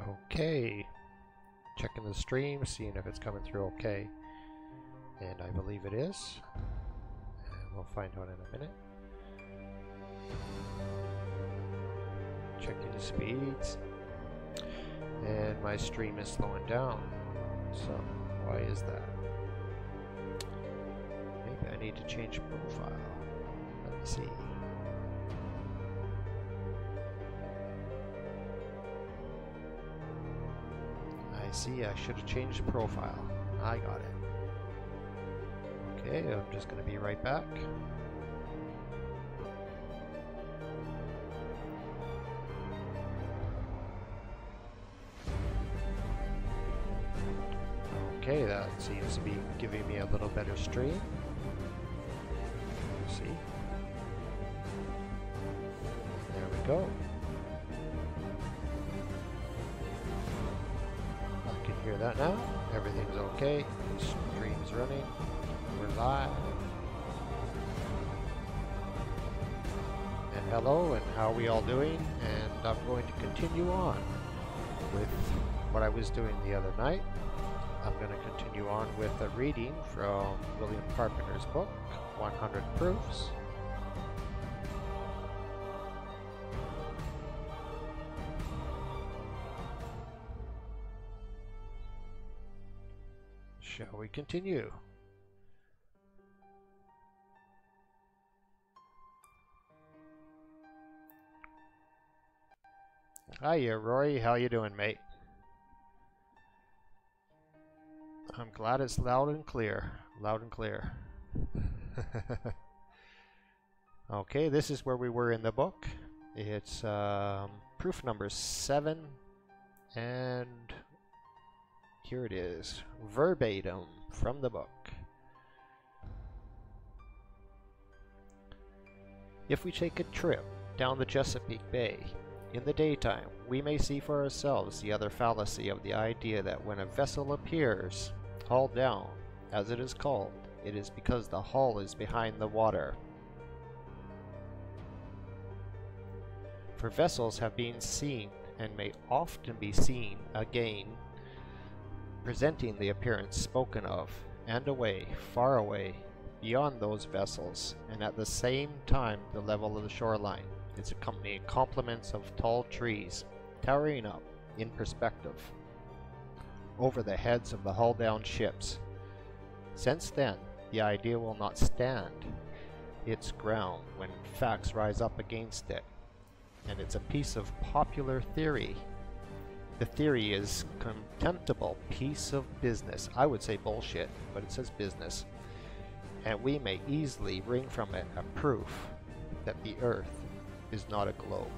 Okay, checking the stream, seeing if it's coming through okay, and I believe it is, and we'll find out in a minute. Checking the speeds, and my stream is slowing down, so why is that? Maybe I need to change profile. Let's see. I see, I should have changed profile. I got it. Okay, I'm just going to be right back. Okay, that seems to be giving me a little better stream. See? There we go. I can hear that now. Everything's okay. The stream's running. We're live. And hello, and how are we all doing? And I'm going to continue on with what I was doing the other night. I'm going to continue on with a reading from William Carpenter's book, 100 Proofs. Shall we continue? Hiya, Rory. How you doing, mate? I'm glad it's loud and clear. Loud and clear. Okay, this is where we were in the book. It's proof number 7, and here it is, verbatim from the book. If we take a trip down the Chesapeake Bay in the daytime, we may see for ourselves the other fallacy of the idea that when a vessel appears, hull down, as it is called, it is because the hull is behind the water. For vessels have been seen, and may often be seen again, presenting the appearance spoken of, and away, far away, beyond those vessels, and at the same time the level of the shoreline, its accompanying complements of tall trees, towering up, in perspective, over the heads of the hull-down ships. Since then, the idea will not stand its ground when facts rise up against it, and it's a piece of popular theory. The theory is contemptible piece of business. I would say bullshit, but it says business. And we may easily wring from it a proof that the Earth is not a globe.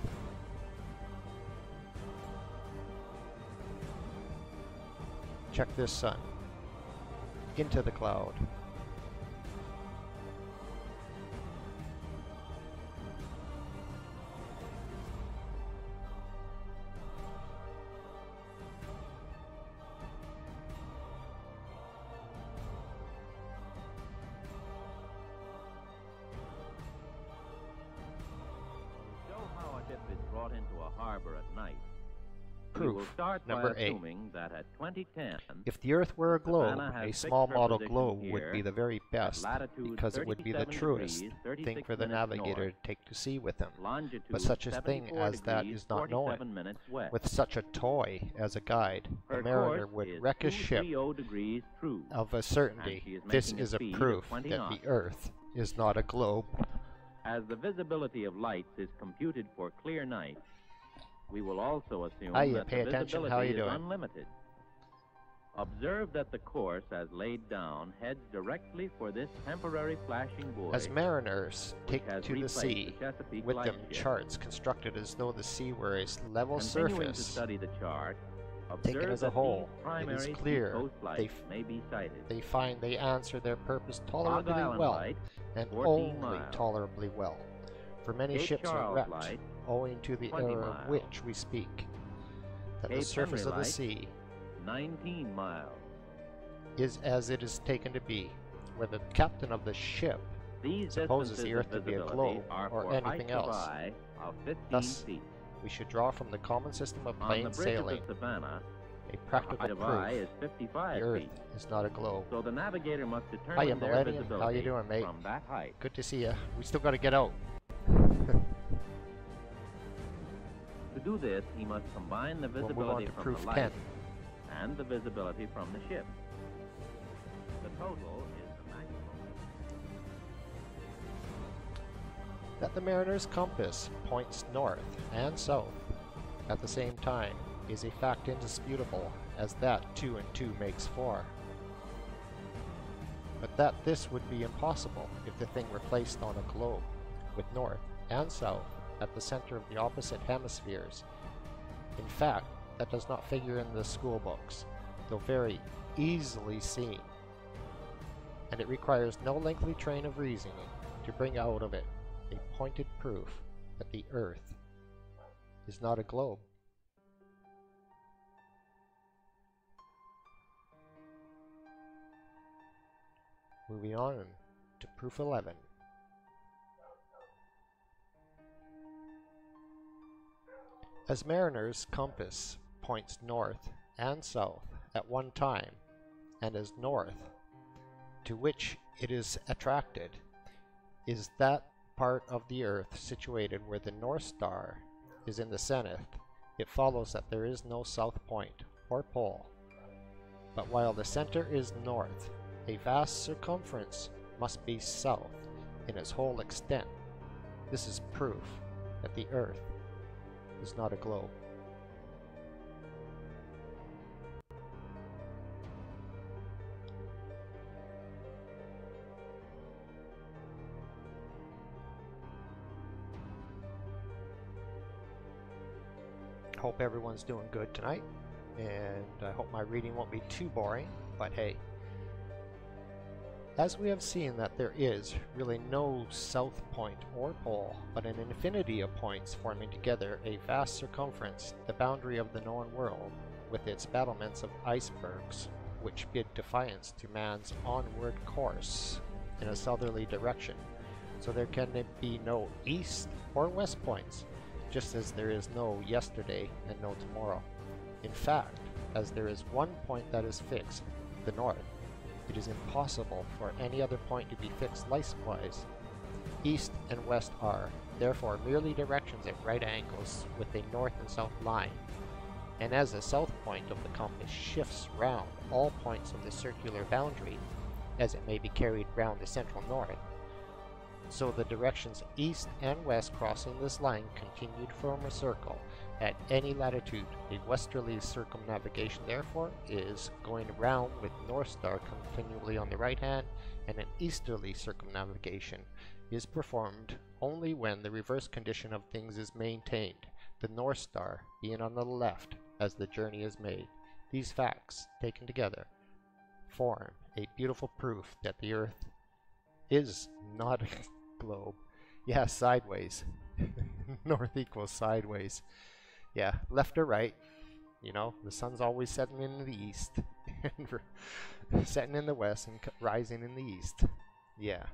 Check this sun. Into the cloud. Proof number 8. That at 2010, if the Earth were a globe, a small model globe would be the very best, because it would be the truest thing for the navigator to take to sea with him. But such a thing as that is not known. With such a toy as a guide, the mariner would wreck a ship of a certainty. This is a proof that the Earth is not a globe. As the visibility of lights is computed for clear nights, we will also assume Hiya, that pay the attention. visibility How you is doing? unlimited. Observe that the course as laid down heads directly for this temporary flashing buoy. As mariners take has to the replaced sea, the Chesapeake with them lightship. charts constructed as though the sea were a level Continuing to surface, study the chart, taken observe as a that whole, these it primary is clear seacoast lights may be sighted. they find they answer their purpose Hog tolerably Island well, light, and 14 only miles. tolerably well. For many Cape ships are Charles wrecked, light, owing to the 20 error of miles. which we speak, that the Cape surface Henry of the light, sea 19 miles. is as it is taken to be, where the captain of the ship These supposes distances the Earth of to be a visibility globe are or for anything heights else. of eye of 15 Thus, feet. we should draw from the common system of On plain the bridge sailing of the Savannah, a the practical height of proof I is the 55 Earth feet. is not a globe. So the navigator must Hiya, determine their Millennium. visibility How you doing, mate? from that height. Good to see you. We still got to get out. To do this, he must combine the We'll move on visibility to from proof the light 10. and the visibility from the ship. The total is the maximum. That the mariner's compass points north and south at the same time is a fact indisputable, as that 2 and 2 makes 4. But that this would be impossible if the thing were placed on a globe, with north and south at the center of the opposite hemispheres. In fact, that does not figure in the school books, though very easily seen, and it requires no lengthy train of reasoning to bring out of it a pointed proof that the Earth is not a globe. Moving on to proof 11. As mariner's compass points north and south at one time, and as north, to which it is attracted, is that part of the Earth situated where the North Star is in the zenith, it follows that there is no south point or pole. But while the center is north, a vast circumference must be south in its whole extent. This is proof that the Earth is not a globe. Hope everyone's doing good tonight, and I hope my reading won't be too boring, but hey. As we have seen that there is really no south point or pole, but an infinity of points forming together a vast circumference, the boundary of the known world, with its battlements of icebergs, which bid defiance to man's onward course in a southerly direction, so there can be no east or west points, just as there is no yesterday and no tomorrow. In fact, as there is one point that is fixed, the north, it is impossible for any other point to be fixed likewise. East and west are, therefore, merely directions at right angles with a north and south line, and as the south point of the compass shifts round all points of the circular boundary, as it may be carried round the central north, so the directions east and west crossing this line continue to form a circle. At any latitude, a westerly circumnavigation therefore is going round with North Star continually on the right hand, and an easterly circumnavigation is performed only when the reverse condition of things is maintained, the North Star being on the left as the journey is made. These facts, taken together, form a beautiful proof that the Earth is not a globe. Yeah, sideways. North equals sideways. Yeah, left or right. You know, the sun's always setting in the east, and setting in the west, and rising in the east. Yeah.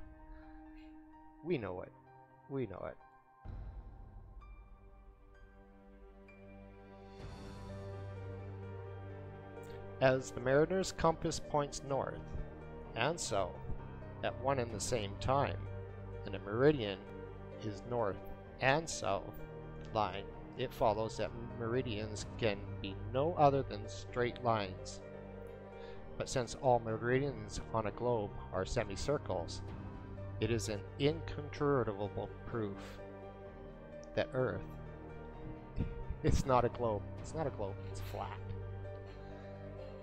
We know it. We know it. As the mariner's compass points north and south at one and the same time, and a meridian is north and south line, it follows that meridians can be no other than straight lines. But since all meridians on a globe are semicircles, it is an incontrovertible proof that Earth it's not a globe. It's not a globe, it's flat.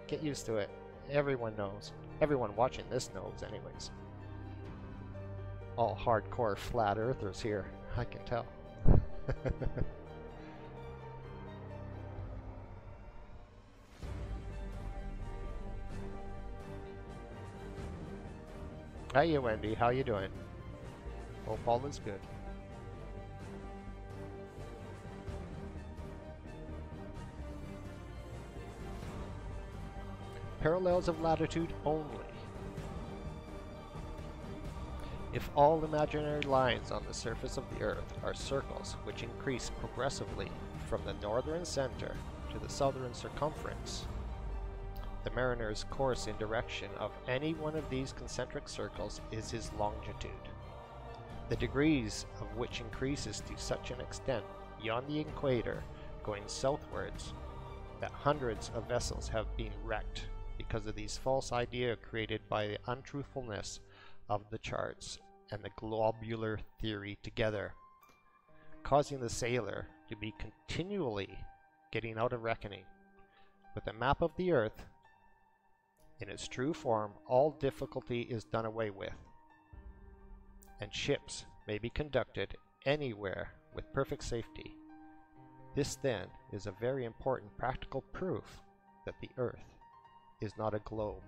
Get used to it. Everyone knows. Everyone watching this knows anyways. All hardcore flat earthers here, I can tell. Hiya, Wendy. How you doing? Hope all is good. Parallels of latitude only. If all imaginary lines on the surface of the Earth are circles which increase progressively from the northern center to the southern circumference, the mariner's course in direction of any one of these concentric circles is his longitude. The degrees of which increases to such an extent beyond the equator, going southwards, that hundreds of vessels have been wrecked because of these false ideas created by the untruthfulness of the charts and the globular theory together, causing the sailor to be continually getting out of reckoning. With a map of the Earth in its true form, all difficulty is done away with, and ships may be conducted anywhere with perfect safety. This then is a very important practical proof that the Earth is not a globe.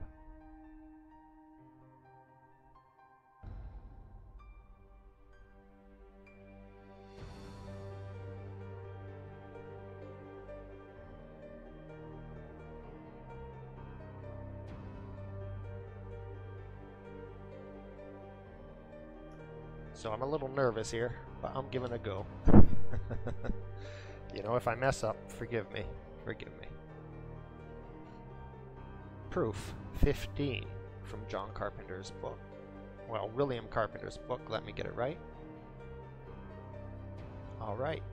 So I'm a little nervous here, but I'm giving it a go. You know, if I mess up, forgive me. Forgive me. Proof 15 from John Carpenter's book. Well, William Carpenter's book, let me get it right. Alright.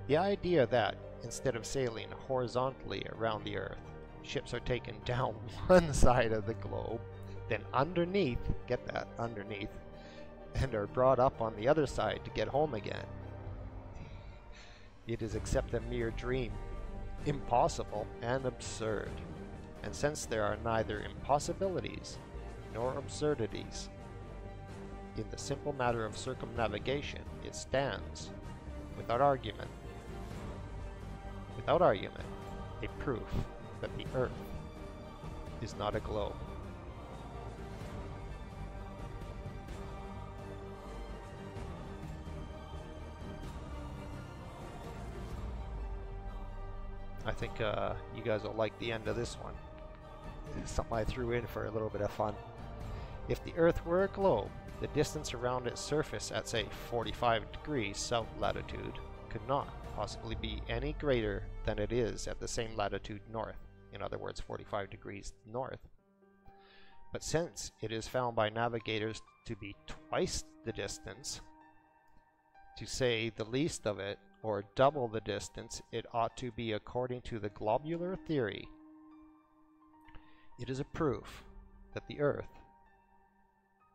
The idea that, instead of sailing horizontally around the Earth, ships are taken down one side of the globe, then underneath, get that, underneath, and are brought up on the other side to get home again. It is except a mere dream, impossible and absurd. And since there are neither impossibilities nor absurdities in the simple matter of circumnavigation, it stands, without argument, a proof that the Earth is not a globe. I think you guys will like the end of this one. Something I threw in for a little bit of fun. If the Earth were a globe, the distance around its surface at, say, 45 degrees south latitude could not possibly be any greater than it is at the same latitude north. In other words, 45 degrees north. But since it is found by navigators to be twice the distance, to say the least of it, or double the distance it ought to be according to the globular theory, it is a proof that the Earth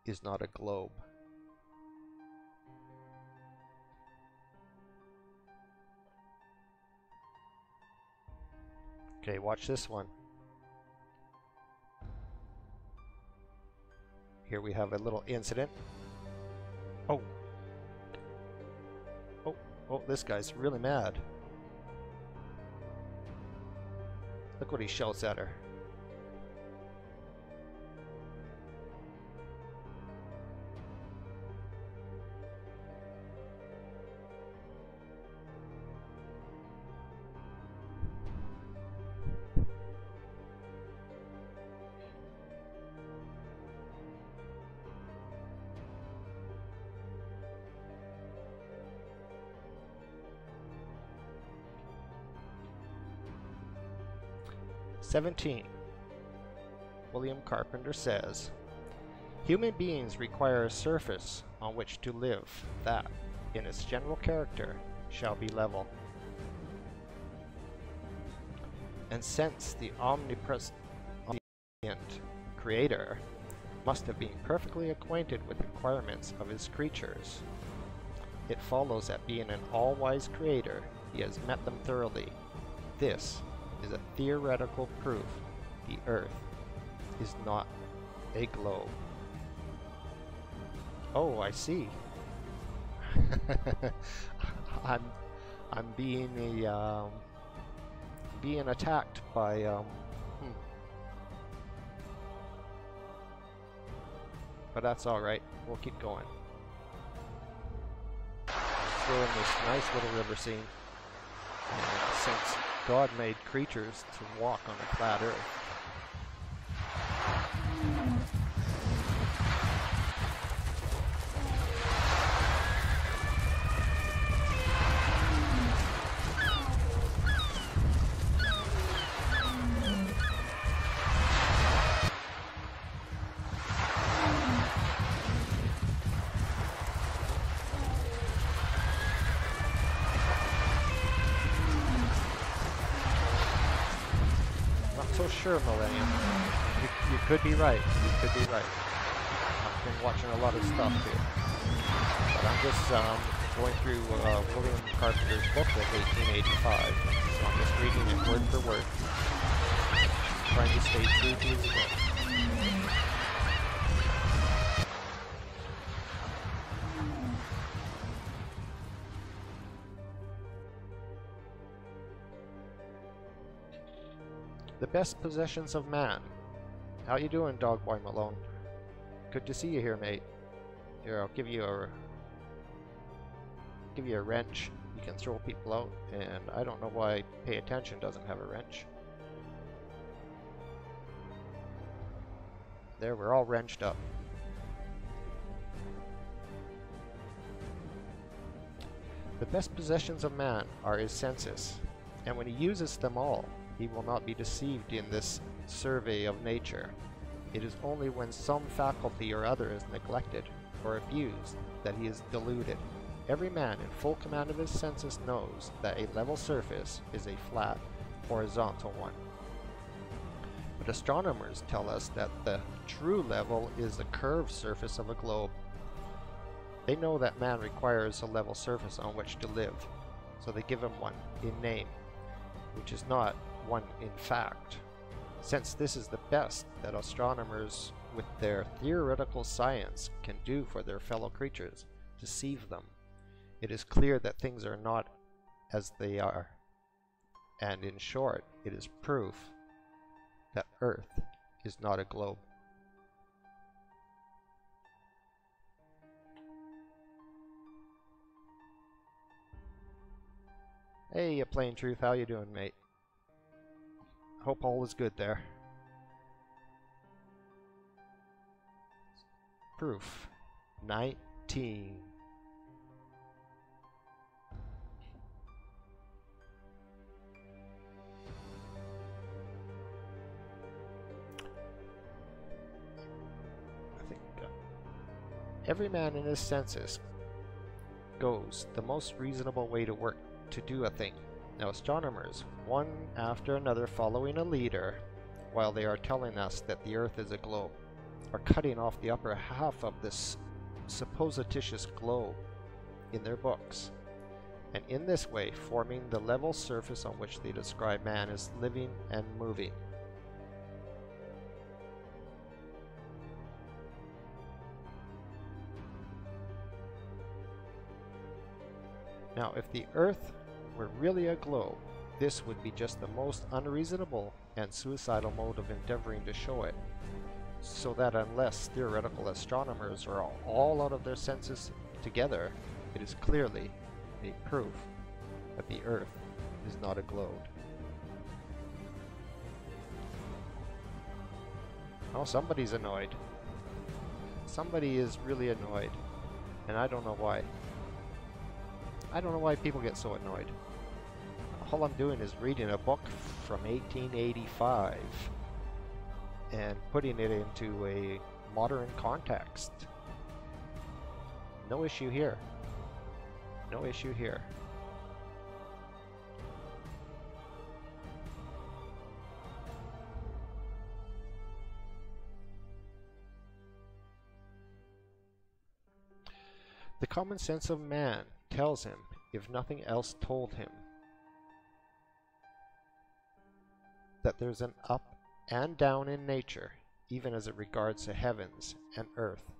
is not a globe. Okay, watch this one. Here we have a little incident. Oh, this guy's really mad. Look what he shouts at her. William Carpenter says, human beings require a surface on which to live that, in its general character, shall be level. And since the omnipresent Creator must have been perfectly acquainted with the requirements of his creatures, it follows that being an all-wise Creator, he has met them thoroughly. This is a theoretical proof the Earth is not a globe. Oh, I see. I'm being being attacked by But that's all right. We'll keep going. Throw in this nice little river scene. And since God made creatures to walk on a flat earth, so sure, Millennium. You could be right. You could be right. I've been watching a lot of stuff here. But I'm just going through William Carpenter's book of 1885. So I'm just reading it word for word. Trying to stay true to his book. The best possessions of man. How you doing, Dogboy Malone? Good to see you here, mate. Here, I'll give you a wrench. You can throw people out, and I don't know why Pay Attention doesn't have a wrench. There, we're all wrenched up. The best possessions of man are his senses, and when he uses them all, he will not be deceived in this survey of nature. It is only when some faculty or other is neglected or abused that he is deluded. Every man in full command of his senses knows that a level surface is a flat, horizontal one. But astronomers tell us that the true level is the curved surface of a globe. They know that man requires a level surface on which to live, so they give him one in name, which is not one in fact. Since this is the best that astronomers with their theoretical science can do for their fellow creatures, deceive them, it is clear that things are not as they are. And in short, it is proof that Earth is not a globe. Hey, Plain Truth, how you doing, mate? Hope all is good there. Proof 19. I think every man in his senses goes the most reasonable way to work to do a thing. Now astronomers, one after another following a leader, while they are telling us that the Earth is a globe, are cutting off the upper half of this supposititious globe in their books, and in this way forming the level surface on which they describe man as living and moving. Now, if the Earth were really a globe, this would be just the most unreasonable and suicidal mode of endeavoring to show it, so that unless theoretical astronomers are all out of their senses together, it is clearly a proof that the Earth is not a globe. Oh, somebody's annoyed. Somebody is really annoyed, and I don't know why. I don't know why people get so annoyed. All I'm doing is reading a book from 1885 and putting it into a modern context. No issue here. No issue here. The common sense of man tells him, if nothing else told him, that there's an up and down in nature, even as it regards the heavens and earth.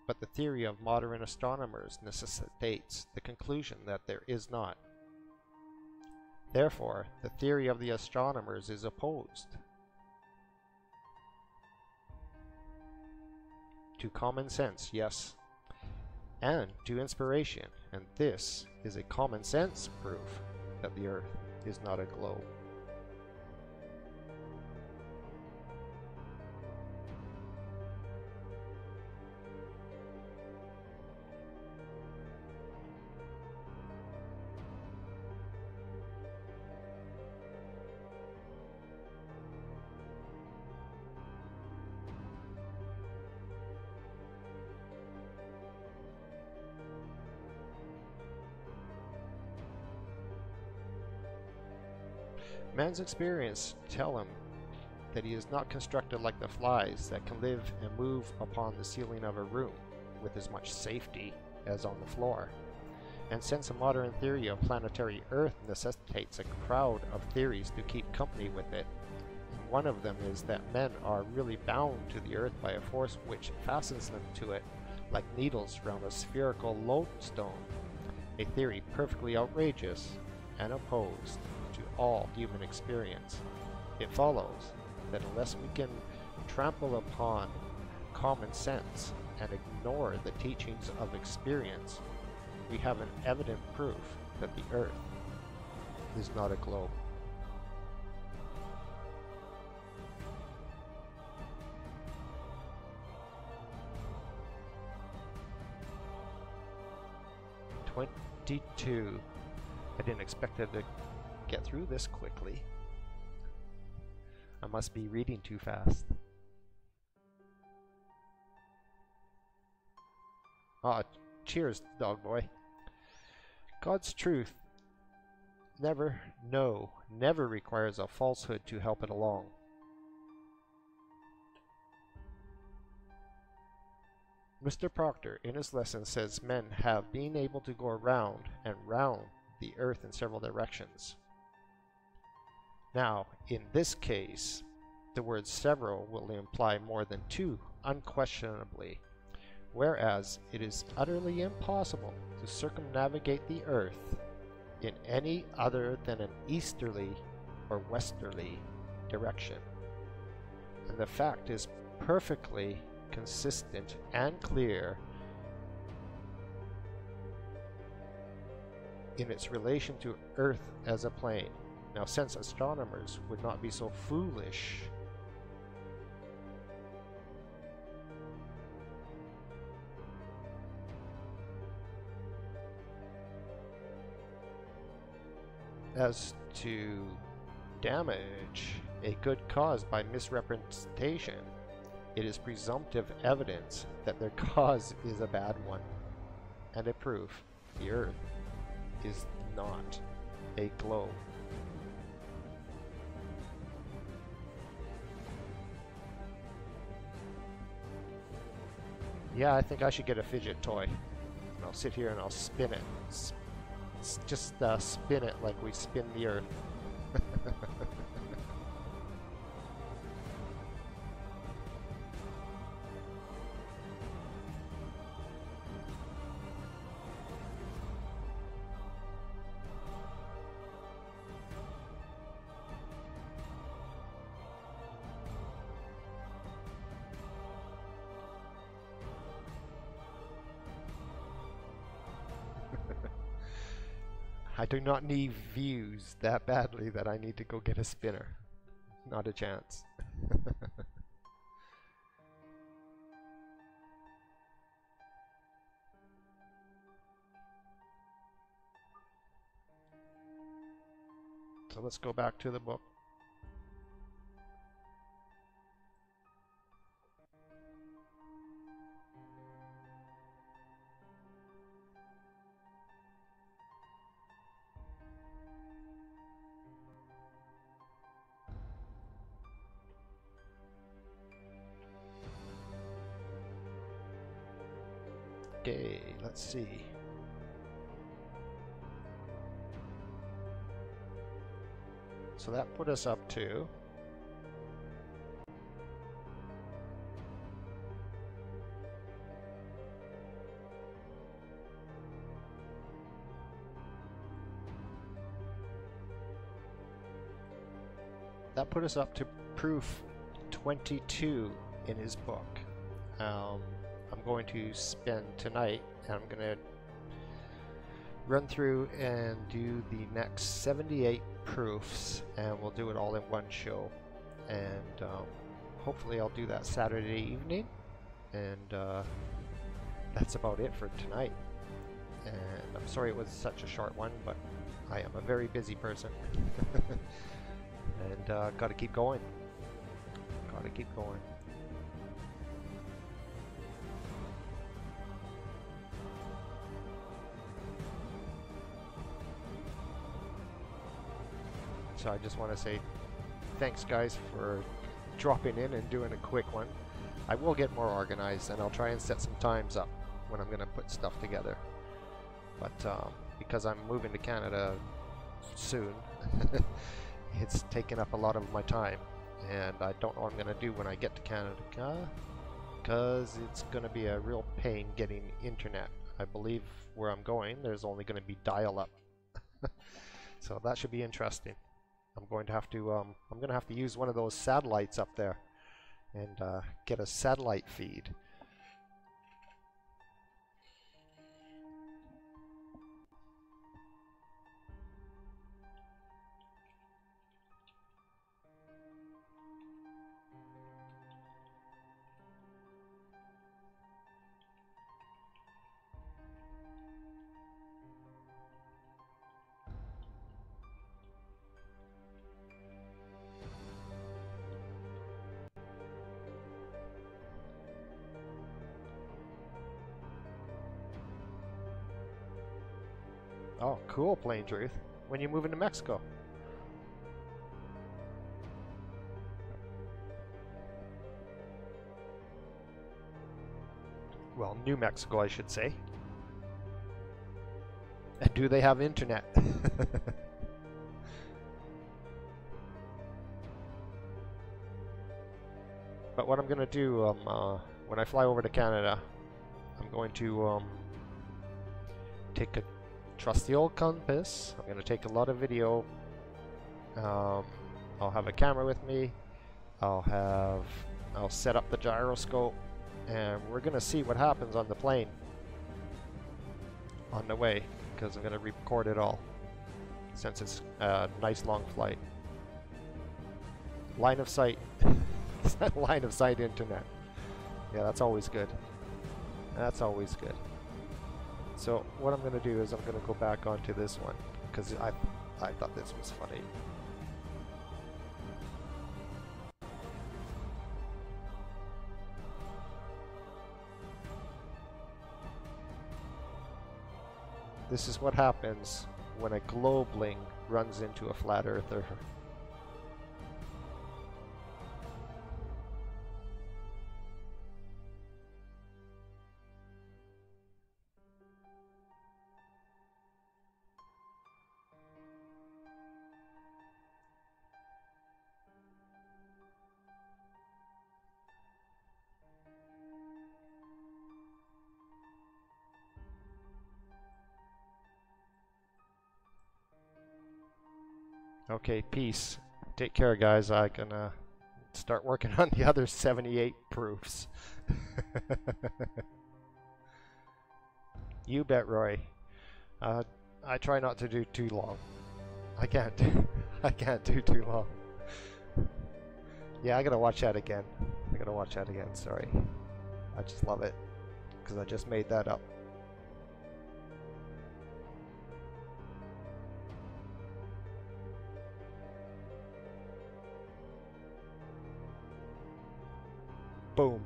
But the theory of modern astronomers necessitates the conclusion that there is not. Therefore, the theory of the astronomers is opposed to common sense, yes, and to inspiration, and this is a common sense proof that the Earth is not a globe. Man's experience tell him that he is not constructed like the flies that can live and move upon the ceiling of a room with as much safety as on the floor. And since a modern theory of planetary Earth necessitates a crowd of theories to keep company with it, and one of them is that men are really bound to the Earth by a force which fastens them to it like needles round a spherical lodestone, a theory perfectly outrageous and opposed to all human experience, it follows that unless we can trample upon common sense and ignore the teachings of experience, we have an evident proof that the Earth is not a globe. "22. I didn't expect it to get through this quickly. I must be reading too fast. Ah, cheers, dog boy. God's truth never requires a falsehood to help it along. Mr. Proctor, in his lesson, says men have been able to go around and round the Earth in several directions. Now, in this case, the word several will imply more than two, unquestionably, whereas it is utterly impossible to circumnavigate the Earth in any other than an easterly or westerly direction. And the fact is perfectly consistent and clear in its relation to Earth as a plane. Now, since astronomers would not be so foolish as to damage a good cause by misrepresentation, it is presumptive evidence that their cause is a bad one, and a proof the Earth is not a globe. Yeah, I think I should get a fidget toy. And I'll sit here and I'll spin it. Just spin it like we spin the Earth. I do not need views that badly that I need to go get a spinner. Not a chance. So let's go back to the book. Okay, let's see. So that put us up to proof 22 in his book. I'm going to spend tonight, and I'm going to run through and do the next 78 proofs, and we'll do it all in one show. And hopefully I'll do that Saturday evening, and that's about it for tonight. And I'm sorry it was such a short one, but I am a very busy person. And gotta keep going. Gotta keep going. So I just want to say thanks, guys, for dropping in and doing a quick one. I will get more organized, and I'll try and set some times up when I'm going to put stuff together. But because I'm moving to Canada soon, it's taken up a lot of my time, and I don't know what I'm going to do when I get to Canada, because it's going to be a real pain getting internet. I believe where I'm going, there's only going to be dial-up. So that should be interesting. I'm going to have to use one of those satellites up there and get a satellite feed. Oh, cool, Plain Truth. When you moving to Mexico? Well, New Mexico, I should say. And do they have internet? But what I'm going to do when I fly over to Canada, I'm going to take a trusty old compass. I'm going to take a lot of video. I'll have a camera with me. I'll set up the gyroscope, and we're going to see what happens on the plane on the way, because I'm going to record it all since it's a nice long flight. Line of sight. Line of sight internet. Yeah, that's always good. That's always good. So what I'm going to do is I'm going to go back onto this one, because I thought this was funny. This is what happens when a globeling runs into a flat earther. Okay, peace. Take care, guys. I can start working on the other 78 proofs. You bet, Roy. I try not to do too long. I can't do too long. Yeah, I gotta watch that again. Sorry. I just love it, because I just made that up. Boom.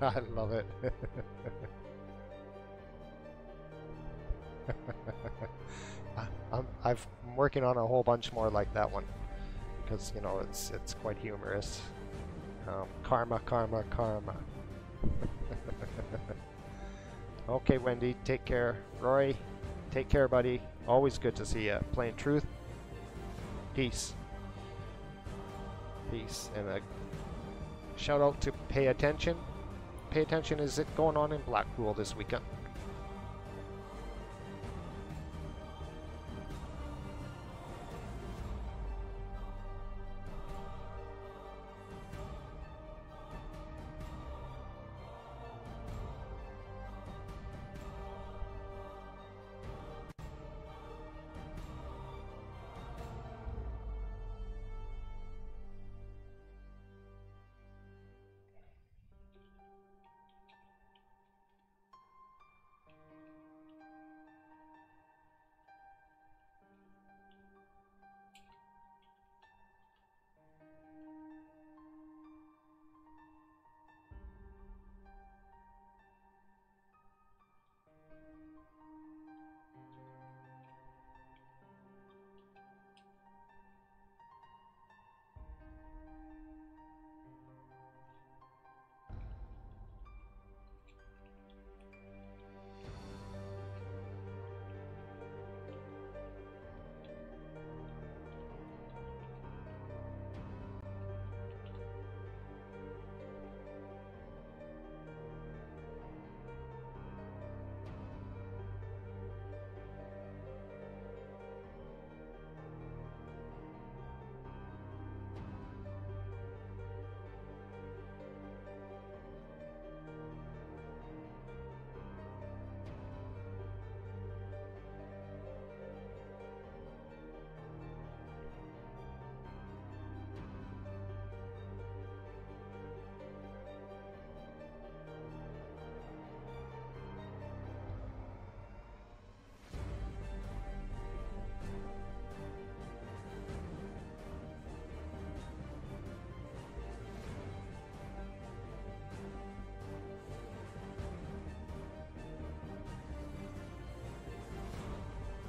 I love it. I'm working on a whole bunch more like that one, because you know it's quite humorous. Karma, karma, karma. Okay, Wendy, take care. Roy, take care, buddy. Always good to see you. Plain Truth. Peace. Peace. And a shout out to Pay Attention. Pay Attention is it going on in Blackpool this weekend?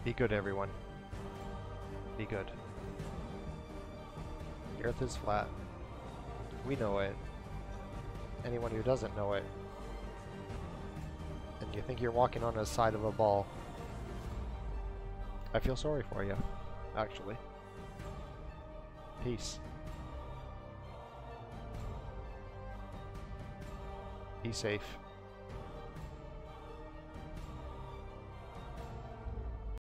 Be good, everyone. Be good. The Earth is flat. We know it. Anyone who doesn't know it, and you think you're walking on the side of a ball, I feel sorry for you, actually. Peace. Be safe.